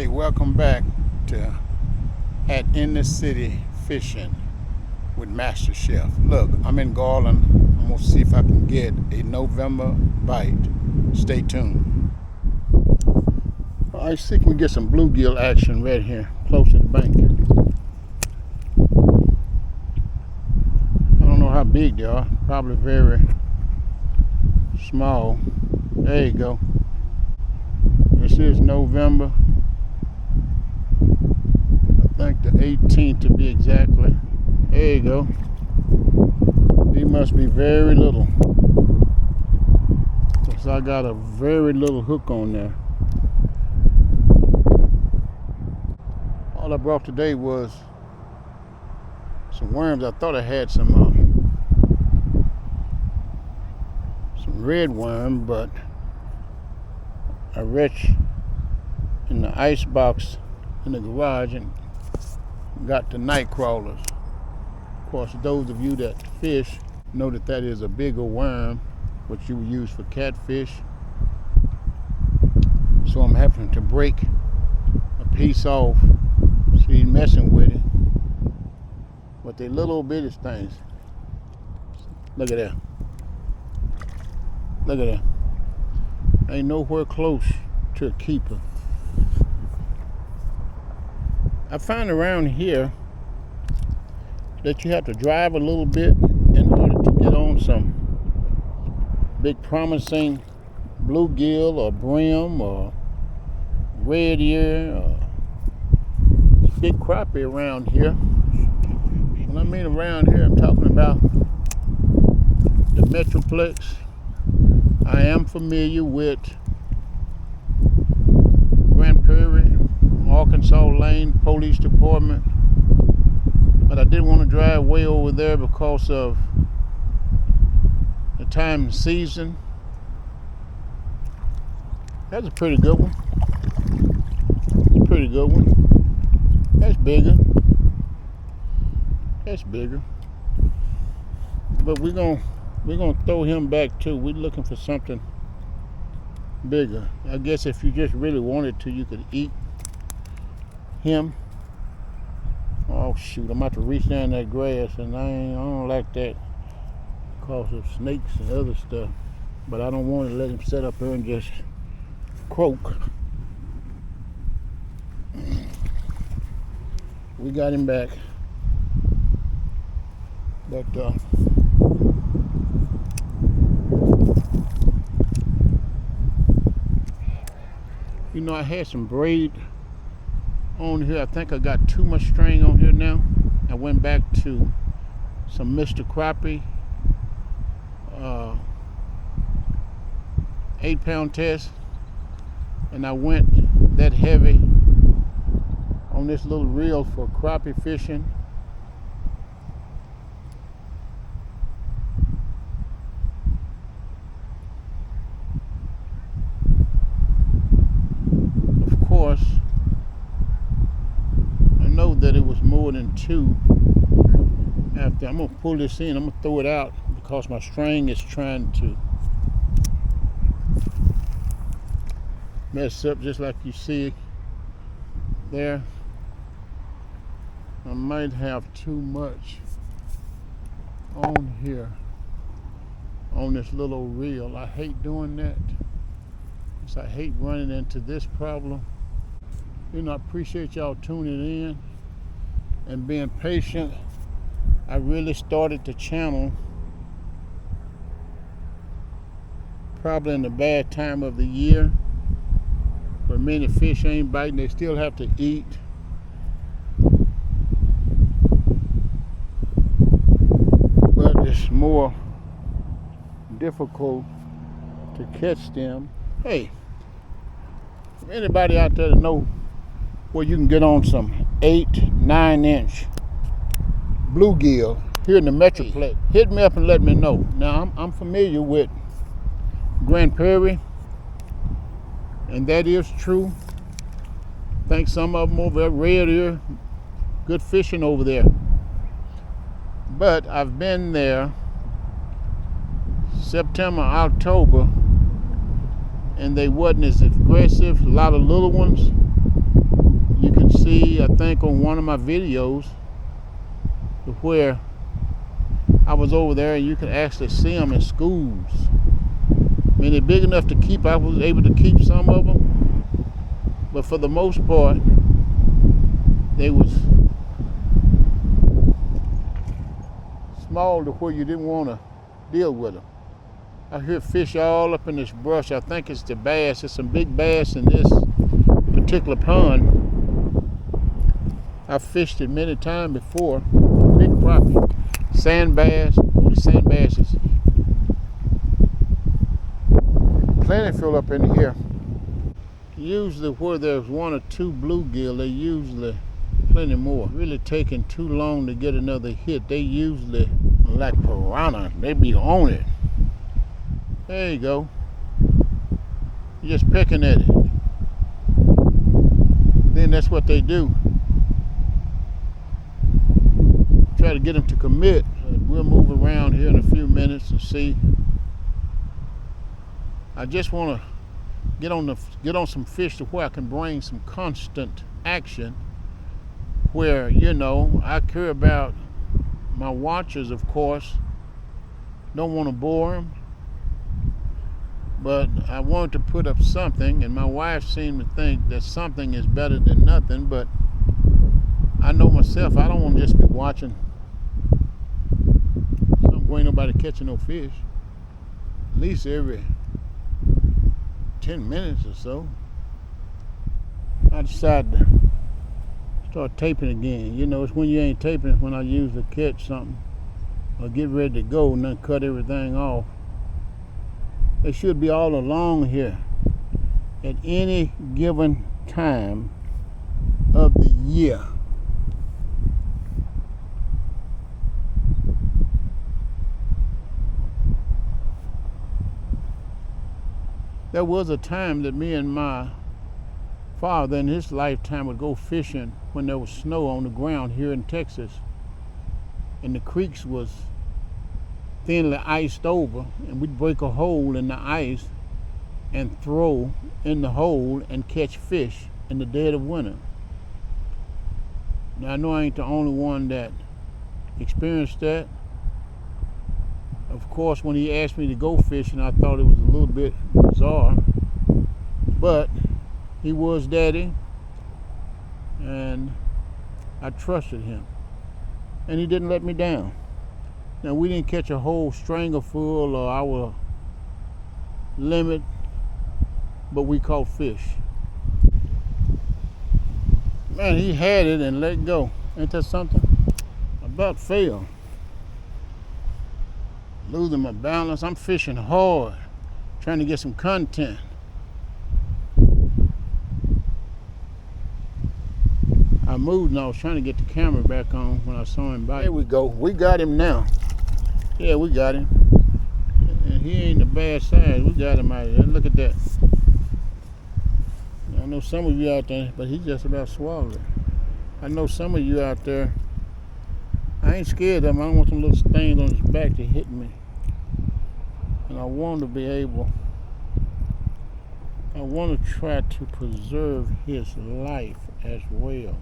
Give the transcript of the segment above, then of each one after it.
Welcome back to In the City Fishing with Master Chef. Look, I'm in Garland. I'm gonna see if I can get a November bite. Stay tuned. I see we get some bluegill action right here, close to the bank. I don't know how big they are. Probably very small. There you go. This is November. I think the 18th to be exactly. There you go. He must be very little. Because I got a very little hook on there. All I brought today was some worms. I thought I had some red worm, but I reached in the ice box in the garage and got the night crawlers. Of course, those of you that fish know that that is a bigger worm, which you would use for catfish. So I'm having to break a piece off. See, messing with it. But they little bitty things. Look at that. Look at that. Ain't nowhere close to a keeper. I find around here that you have to drive a little bit in order to get on some big promising bluegill or brim or red ear or big crappie around here. When I mean around here, I'm talking about the Metroplex. I am familiar with Grand Prairie, Arkansas Lane Police Department, but I didn't want to drive way over there because of the time and season. That's a pretty good one. It's a pretty good one. That's bigger. That's bigger. But we're gonna throw him back too. We're looking for something bigger. I guess if you just really wanted to, you could eat him. Oh shoot, I'm about to reach down that grass, and I don't like that because of snakes and other stuff. But I don't want to let him sit up there and just croak. We got him back. But you know, I had some braid on here. I think I got too much string on here now. I went back to some Mr. Crappie 8-pound test, and I went that heavy on this little reel for crappie fishing. Of course, I know that it was more than 2. After I'm gonna pull this in, I'm gonna throw it out because my string is trying to mess up, just like you see there. I might have too much on here on this little reel. I hate doing that. I hate running into this problem. You know, I appreciate y'all tuning in and being patient. I really started the channel probably in the bad time of the year, where many fish ain't biting. They still have to eat. But it's more difficult to catch them. Hey, anybody out there to know where you can get on some 8-9 inch bluegill here in the Metroplex, hit me up and let me know. Now, I'm familiar with Grand Prairie, and that is true. I think some of them over there, red ear, good fishing over there. But I've been there September, October, and they wasn't as aggressive. A lot of little ones. You can see, I think on one of my videos, where I was over there, and you can actually see them in schools. I mean, they're big enough to keep. I was able to keep some of them, but for the most part, they was small to where you didn't want to deal with them. I hear fish all up in this brush. I think it's the bass. There's some big bass in this particular pond. I've fished it many times before. Big crappie. Sand bass. Ooh, the sand bass is plentiful up in here. Usually where there's one or two bluegill, they usually plenty more. Really taking too long to get another hit. They usually, like piranha, they be on it. There you go. You're just pecking at it. Then that's what they do. Try to get them to commit. We'll move around here in a few minutes and see. I just want to get on some fish to where I can bring some constant action. Where, you know, I care about my watchers, of course. Don't want to bore them. But I wanted to put up something, and my wife seemed to think that something is better than nothing, but I know myself, I don't want to just be watching somewhere ain't nobody catching no fish. At least every 10 minutes or so. I decided to start taping again. You know, it's when you ain't taping when I usually catch something or get ready to go and then cut everything off. They should be all along here at any given time of the year. There was a time that me and my father in his lifetime would go fishing when there was snow on the ground here in Texas, and the creeks was thinly iced over, and we'd break a hole in the ice and throw in the hole and catch fish in the dead of winter. Now I know I ain't the only one that experienced that. Of course, when he asked me to go fishing, I thought it was a little bit bizarre, but he was daddy, and I trusted him, and he didn't let me down. Now, we didn't catch a whole stringer full or our limit, but we caught fish. Man, he had it and let go. Ain't that something? About failed. Losing my balance. I'm fishing hard, trying to get some content. I moved and I was trying to get the camera back on when I saw him bite. There we go. We got him now. Yeah, we got him. And he ain't a bad size. We got him out of there. Look at that. I know some of you out there, but he just about swallowed it. I know some of you out there, I ain't scared of him. I don't want them little stains on his back to hit me. And I want to be able, I want to try to preserve his life as well.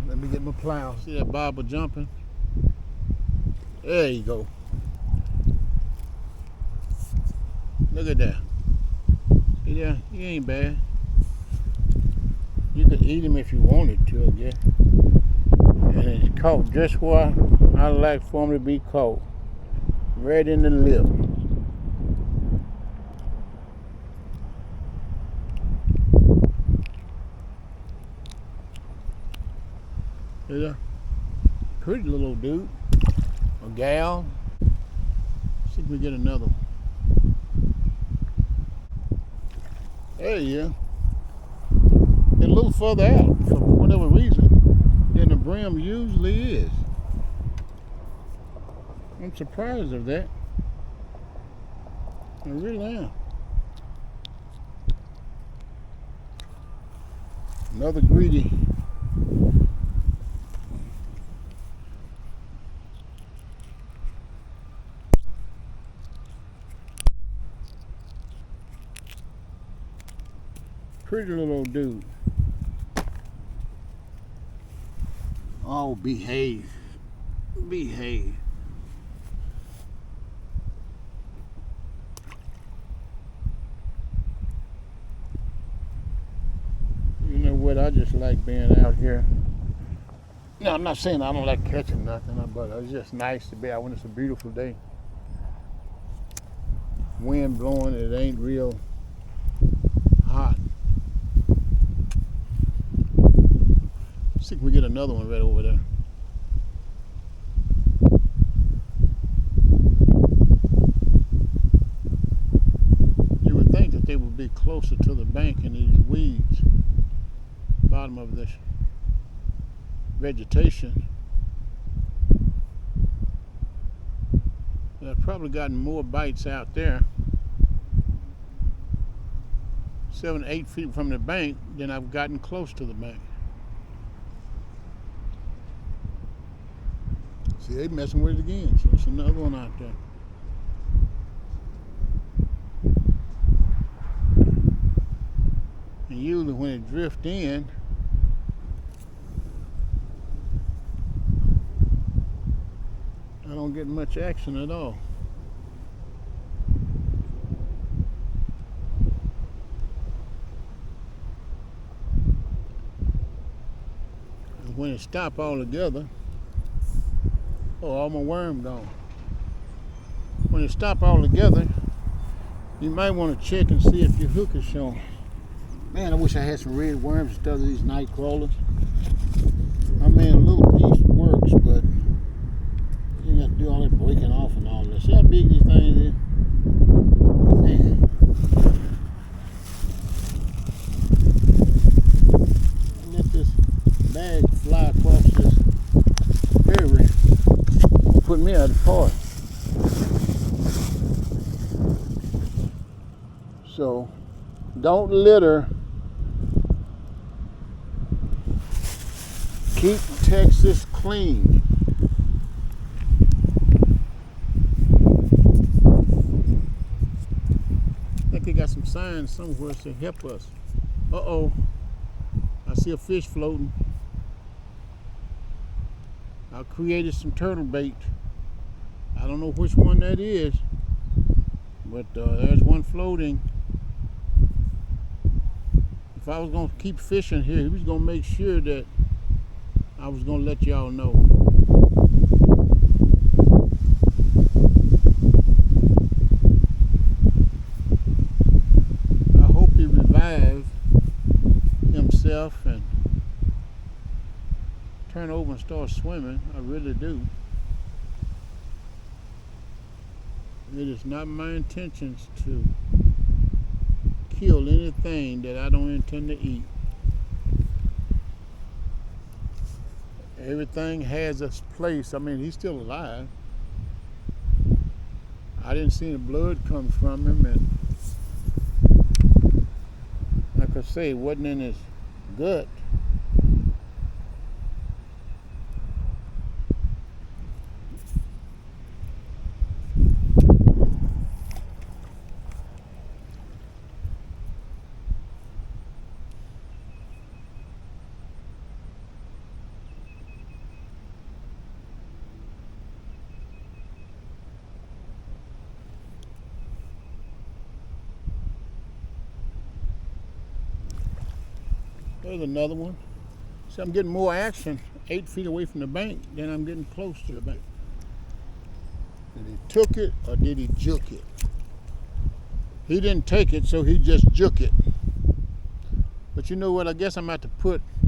Let me get my plow. See that bobber jumping? There you go. Look at that. See that? He ain't bad. You could eat him if you wanted to, I guess. And it's caught just where I like for him to be caught. Right in the lip. See that? Pretty little dude. A gal. Let's see if we get another one. There you go. A little further out for whatever reason than the brim usually is. I'm surprised of that. I really am. Another greedy. Pretty little old dude. Oh, behave. Behave. You know what? I just like being out here. No, I'm not saying I don't like catching nothing, but it's just nice to be out when it's a beautiful day. Wind blowing, it ain't real hot. See if we get another one right over there. You would think that they would be closer to the bank in these weeds, bottom of this vegetation. I've probably gotten more bites out there 7 8 feet from the bank than I've gotten close to the bank. See, they messing with it again, so it's another one out there. And usually when it drifts in, I don't get much action at all. And when it stops altogether, oh, all my worm gone. When it stops altogether, you might want to check and see if your hook is showing. Man, I wish I had some red worms instead of these night crawlers. I mean, a little piece works, but you have to do all that breaking off and all that. See how big these things is? Man. Let this bag fly across this area. Put me out of the park. So, don't litter. Keep Texas clean. I think they got some signs somewhere to help us. Uh-oh. I see a fish floating. I created some turtle bait. I don't know which one that is, but there's one floating. If I was going to keep fishing here, he was going to make sure that I was going to let y'all know. I hope he revives himself and turn over and start swimming. I really do. It is not my intentions to kill anything that I don't intend to eat. Everything has its place. I mean, he's still alive. I didn't see any blood come from him, and like I say, it wasn't in his gut. There's another one. See, I'm getting more action 8 feet away from the bank than I'm getting close to the bank. Did he took it or did he juke it? He didn't take it, so he just juke it. But you know what? I guess I'm about to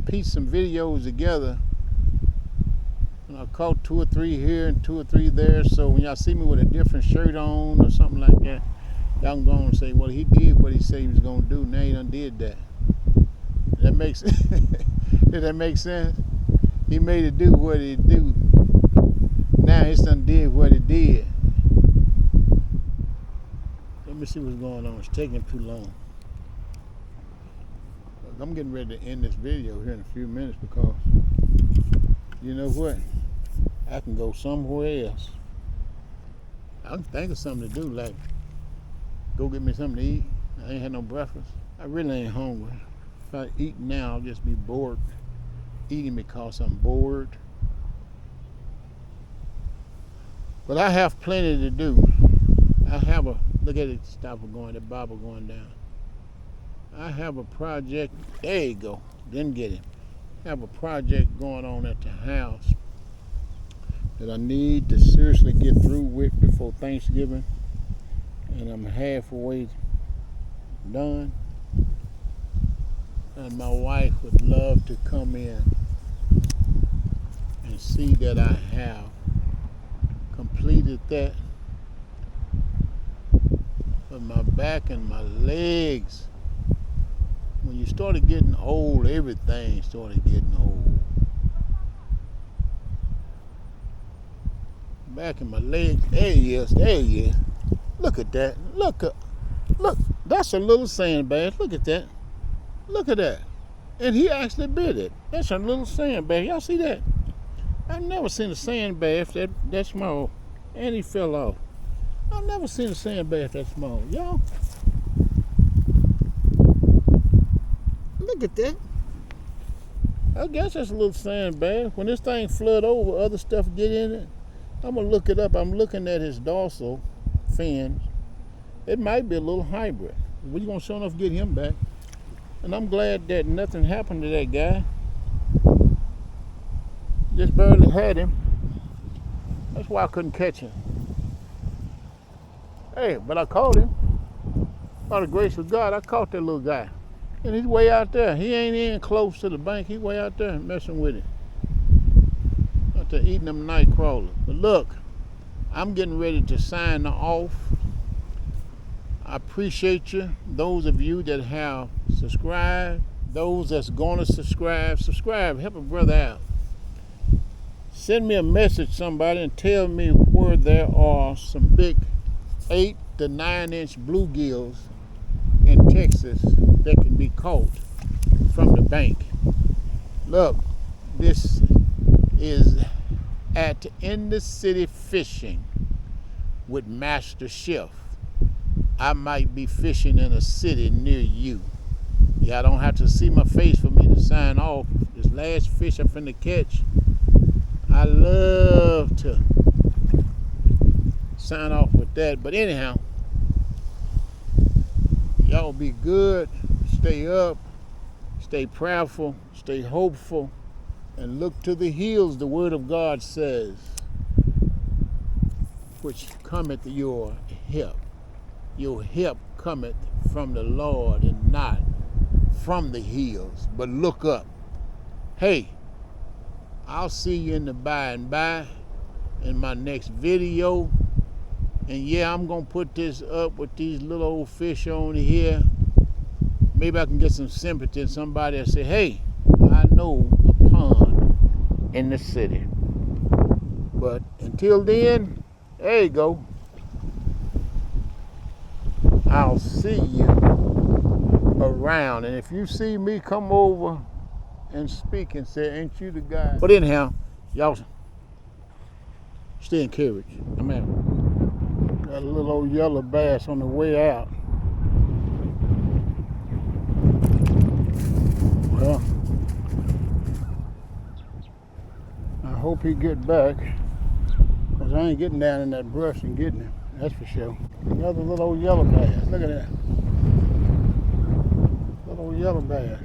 piece some videos together. And I caught 2 or 3 here and 2 or 3 there. So when y'all see me with a different shirt on or something like that, y'all can go on and say, well, he did what he said he was going to do. Now he done did that. That makes did that make sense? He made it do what it do. Now it's done did what it did. Let me see what's going on. It's taking too long. I'm getting ready to end this video here in a few minutes because you know what? I can go somewhere else. I can think of something to do, like go get me something to eat. I ain't had no breakfast. I really ain't hungry. If I eat now, I'll just be bored. Eating because I'm bored. But I have plenty to do. I have a, look at it, stop it going, the Bible going down. I have a project, there you go, didn't get it. I have a project going on at the house that I need to seriously get through with before Thanksgiving. And I'm halfway done. And my wife would love to come in and see that I have completed that. But my back and my legs, when you started getting old, everything started getting old. Back and my legs, there he is. Look at that, look, that's a little sand bass, look at that. Look at that. And he actually bit it. That's a little sand bass. Y'all see that? I've never seen a sand bass that small. And he fell off. I've never seen a sand bass that small. Y'all? Look at that. I guess that's a little sand bass. When this thing flood over, other stuff get in it. I'm going to look it up. I'm looking at his dorsal fins. It might be a little hybrid. We're going to sure enough get him back. And I'm glad that nothing happened to that guy. Just barely had him. That's why I couldn't catch him. Hey, but I caught him. By the grace of God, I caught that little guy. And he's way out there. He ain't in close to the bank. He's way out there messing with it. Out there eating them night crawlers. But look, I'm getting ready to sign off. I appreciate you. Those of you that have subscribed, those that's going to subscribe, help a brother out. Send me a message, somebody, and tell me where there are some big 8 to 9 inch bluegills in Texas that can be caught from the bank. Look, this is at In the City Fishing with Master Chef. I might be fishing in a city near you. Y'all don't have to see my face for me to sign off. This last fish I'm finna catch, I love to sign off with that. But anyhow, y'all be good, stay up, stay prayerful, stay hopeful, and look to the hills, the word of God says, which cometh your help. Your help cometh from the Lord and not from the hills, but look up. Hey, I'll see you in the by and by in my next video. And yeah, I'm gonna put this up with these little old fish on here. Maybe I can get some sympathy and somebody will say, hey, I know a pond in the city. But until then, there you go. I'll see you around. And if you see me, come over and speak and say, ain't you the guy? But anyhow, y'all stay encouraged. I'm out. Got a little old yellow bass on the way out. Well, I hope he get back, because I ain't getting down in that brush and getting him. That's for sure. Another little old yellow bass. Look at that. Little old yellow bass.